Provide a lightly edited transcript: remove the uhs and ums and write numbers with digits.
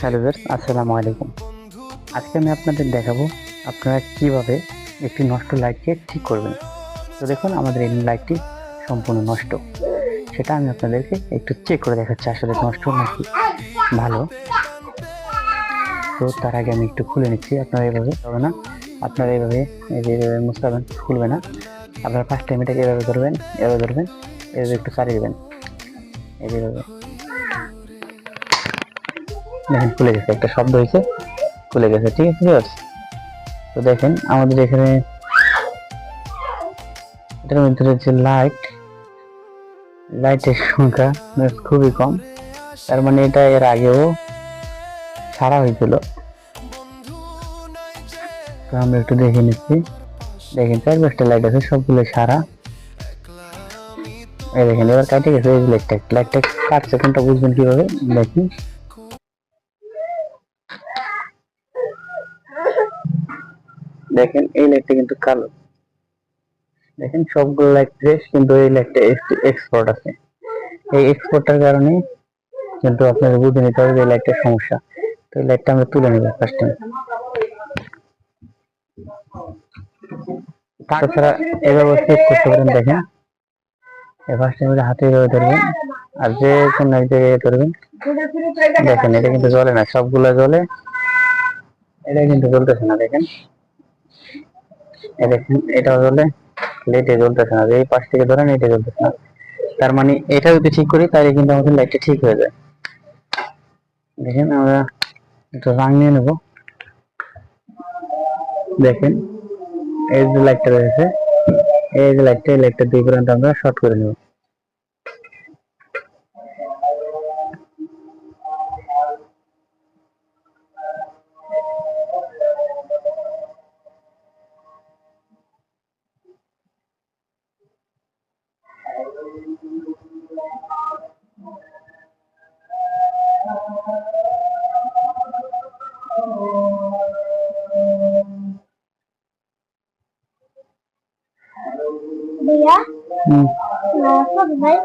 Hello viewers, আসসালামু আলাইকুম। আজকে আমি আপনাদের দেখাবো আপনারা কিভাবে একটি নষ্ট লাইটকে ঠিক করবেন। তো দেখুন, আমাদের এই লাইটটি সম্পূর্ণ নষ্ট। সেটা আমি আপনাদেরকে একটু চেক করে দেখাচ্ছি আসলে নষ্ট নাকি ভালো। তো তার আগে আমি একটু খুলে নিচ্ছি। আপনারা এভাবে হবে না, আপনারা এইভাবে মুছাবেন, খুলবে না। আপনারা ফার্স্ট টাইম এটাকে এভাবে ধরবেন, এভাবে ধরবেন, এভাবে একটু চালিয়ে দেবেন, এইভাবে। দেখেন খুলে গেছে, একটা শব্দ হয়েছে, খুলে গেছে। ঠিক আছে ভিউয়ার্স, তো দেখেন আমাদের এখানে এটার মধ্যে রয়েছে লাইটের সংখ্যা খুবই কম। তার মানে এটা এর আগেও সারা হয়েছিল। তো আমরা একটু দেখে নিচ্ছি। দেখেন 4-5টা লাইট আছে, সবগুলো সারা। এই দেখেন এবার কাটে গেছে। এই লাইটটা কাটছে, কোনটা বুঝবেন কিভাবে দেখি। দেখেন এই লাইটটা কিন্তু কালো। দেখেন সবগুলো লাইট ফ্রেশ, কিন্তু এই লাইটটা এক্সপোর্ট আছে। এই এক্সপোর্টটার কারণে কিন্তু আপনাদের বুঝে নিতে হবে যে এই লাইটটার সমস্যা। তো এই লাইটটা আমরা তুলে নেব ফার্স্ট টাইম। তাছাড়া এভাবে চেক করতে পারেন। দেখেন ফার্স্ট টাইম হাতে এভাবে ধরবেন, আর যে কোনো এক জায়গায় ধরবেন। দেখেন এটা কিন্তু জ্বলে না, সবগুলা জ্বলে, এটা কিন্তু জ্বলতেছে না। দেখেন দেখেন এটা জ্বলে, লাইটে জ্বলতেছে না। এই পাশ থেকে ধরেন, এটা জ্বলতেছে না। তার মানে এটা যদি ঠিক করি তাহলে কিন্তু আমাদের লাইটটা ঠিক হয়ে যায়। দেখেন আমরা একটু রাং নিয়ে নেব। দেখেন এই যে লাইটটা রয়েছে, এই যে লাইটটা, এই লাইটটা দিয়ে পর্যন্ত আমরা শর্ট করে নেব। भैया হুম, कब भाई